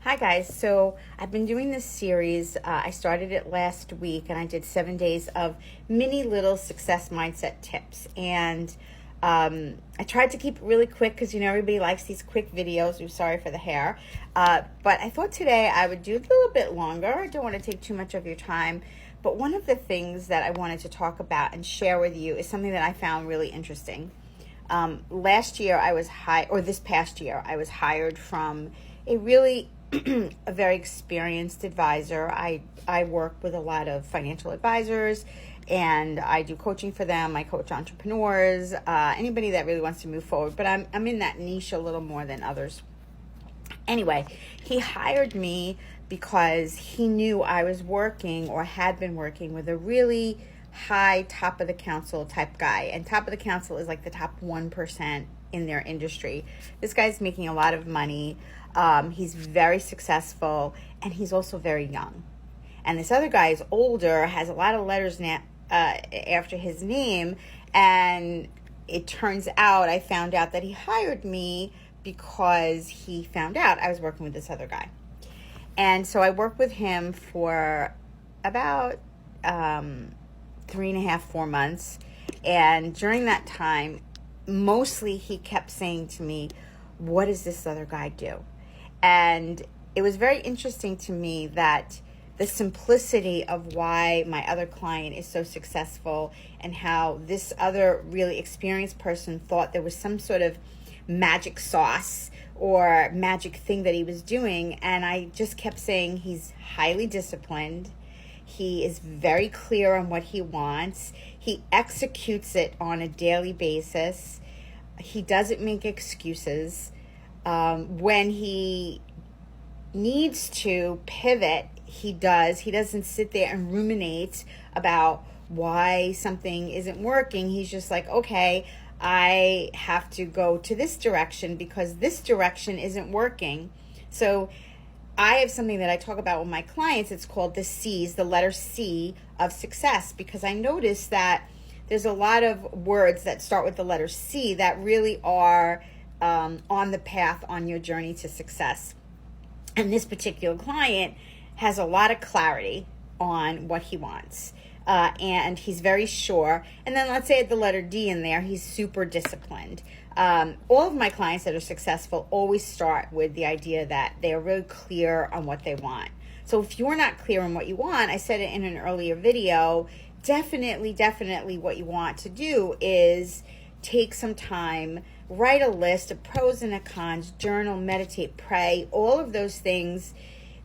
Hi guys, so I've been doing this series. I started it last week and I did 7 days of mini little success mindset tips. And I tried to keep it really quick because everybody likes these quick videos. I'm sorry for the hair. But I thought today I would do a little bit longer. I don't want to take too much of your time. But one of the things that I wanted to talk about and share with you is something that I found really interesting. Last year this past year, I was hired from a really a very experienced advisor. I work with a lot of financial advisors and I do coaching for them. I coach entrepreneurs, anybody that really wants to move forward, but I'm in that niche a little more than others. Anyway, he hired me because he knew I was working or had been working with a really high top of the council type guy. And top of the council is like the top 1% in their industry. This guy's making a lot of money. He's very successful and he's also very young. And this other guy is older, has a lot of letters after his name. And it turns out, I found out that he hired me because he found out I was working with this other guy. And so I worked with him for about 3.5, 4 months. And during that time, mostly he kept saying to me, what does this other guy do? And it was very interesting to me that the simplicity of why my other client is so successful and how this other really experienced person thought there was some sort of magic sauce or magic thing that he was doing. And I just kept saying he's highly disciplined. He is very clear on what he wants. He executes it on a daily basis. He doesn't make excuses. When he needs to pivot, he does. He doesn't sit there and ruminate about why something isn't working. He's just like, okay, I have to go to this direction because this direction isn't working. So I have something that I talk about with my clients. It's called the C's, the letter C of success, because I noticed that there's a lot of words that start with the letter C that really are on the path on your journey to success. And this particular client has a lot of clarity on what he wants. And he's very sure. And then let's say at the letter D in there, he's super disciplined. All of my clients that are successful always start with the idea that they are really clear on what they want. So if you're not clear on what you want, I said it in an earlier video, definitely what you want to do is take some time, write a list of pros and cons, journal, meditate, pray, all of those things.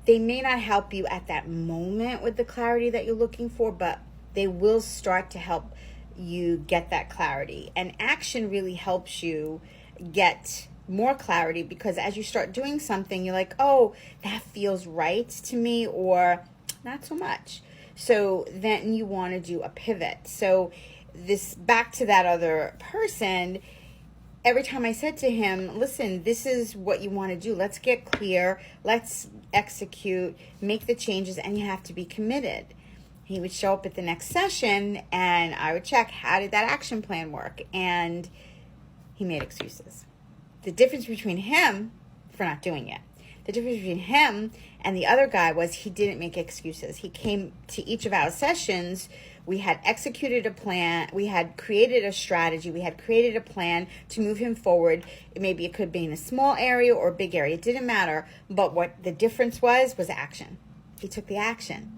They may not help you at that moment with the clarity that you're looking for, but they will start to help you get that clarity. And action really helps you get more clarity because as you start doing something, you're like, oh, that feels right to me, or not so much. So then you want to do a pivot. So this, back to that other person, every time I said to him, listen, this is what you want to do. Let's get clear. Let's execute, make the changes, and you have to be committed. He would show up at the next session and I would check, how did that action plan work? And he made excuses. The difference between him for not doing it, the difference between him and the other guy was he didn't make excuses. He came to each of our sessions. We had executed a plan. We had created a strategy. We had created a plan to move him forward. Maybe it could be in a small area or a big area. It didn't matter. But what the difference was action. He took the action.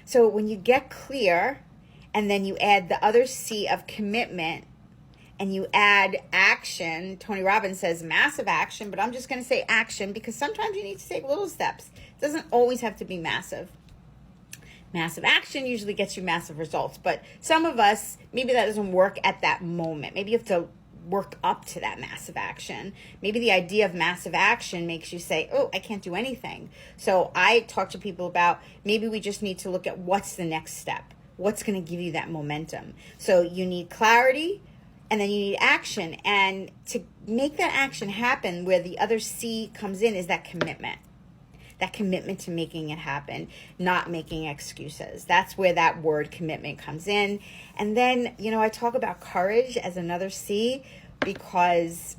So when you get clear and then you add the other C of commitment and you add action, Tony Robbins says massive action, but I'm just going to say action because sometimes you need to take little steps. It doesn't always have to be massive. Massive action usually gets you massive results, but some of us, maybe that doesn't work at that moment. Maybe you have to work up to that massive action. Maybe the idea of massive action makes you say, oh, I can't do anything. So I talk to people about maybe we just need to look at what's the next step. What's going to give you that momentum? So you need clarity and then you need action. And to make that action happen, where the other C comes in, is that commitment. That commitment to making it happen, not making excuses. That's where that word commitment comes in. And then, I talk about courage as another C because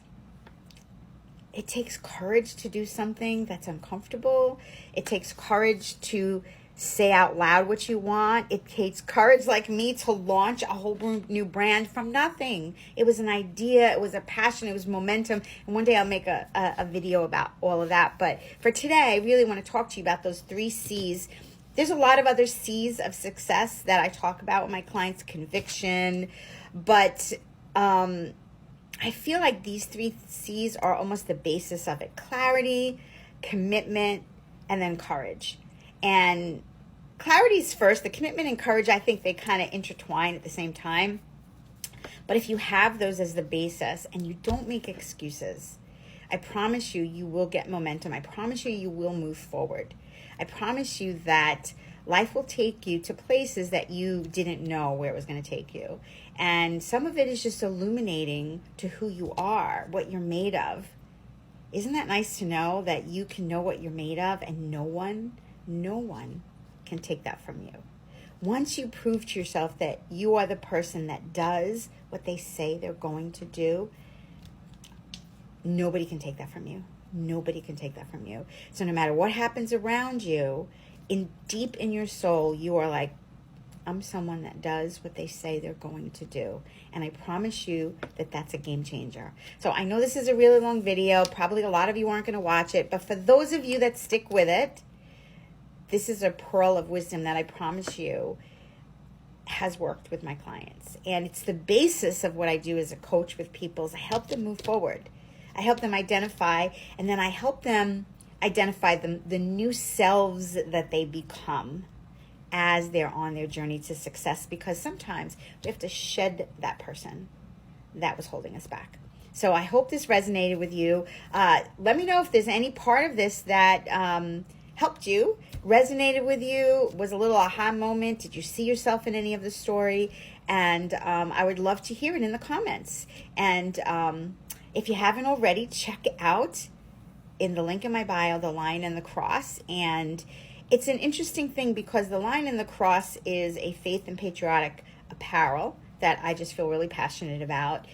it takes courage to do something that's uncomfortable. It takes courage to say out loud what you want. It takes courage like me to launch a whole new brand from nothing. It was an idea. It was a passion. It was momentum. And one day I'll make a video about all of that. But for today, I really want to talk to you about those 3 C's. There's a lot of other C's of success that I talk about with my clients, conviction. But I feel like these 3 C's are almost the basis of it. Clarity, commitment, and then courage. And clarity's first. The commitment and courage, I think they kind of intertwine at the same time. But if you have those as the basis and you don't make excuses, I promise you, you will get momentum. I promise you, you will move forward. I promise you that life will take you to places that you didn't know where it was going to take you. And some of it is just illuminating to who you are, what you're made of. Isn't that nice to know that you can know what you're made of and no one can take that from you? Once you prove to yourself that you are the person that does what they say they're going to do, nobody can take that from you. Nobody can take that from you. So no matter what happens around you, deep in your soul, you are like, I'm someone that does what they say they're going to do. And I promise you that that's a game changer. So I know this is a really long video. Probably a lot of you aren't going to watch it. But for those of you that stick with it, this is a pearl of wisdom that I promise you has worked with my clients. And it's the basis of what I do as a coach with people. Is I help them move forward. I help them identify, and then I help them identify the new selves that they become as they're on their journey to success, because sometimes we have to shed that person that was holding us back. So I hope this resonated with you. Let me know if there's any part of this that helped you, resonated with you, was a little aha moment. Did you see yourself in any of the story? And I would love to hear it in the comments. And if you haven't already, check out in the link in my bio, the Lion and the Cross. And it's an interesting thing because the Lion and the Cross is a faith and patriotic apparel that I just feel really passionate about.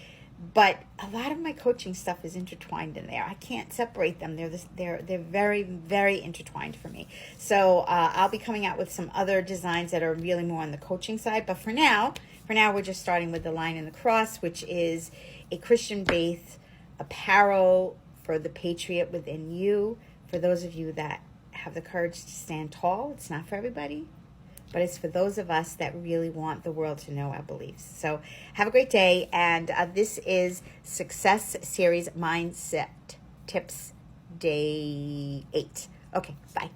But a lot of my coaching stuff is intertwined in there. I can't separate them. They're very, very intertwined for me. So I'll be coming out with some other designs that are really more on the coaching side. But for now, we're just starting with the Lion and the Cross, which is a Christian faith apparel for the patriot within you. For those of you that have the courage to stand tall. It's not for everybody, but it's for those of us that really want the world to know our beliefs. So have a great day. And this is Success Series Mindset Tips Day 8. Okay, bye.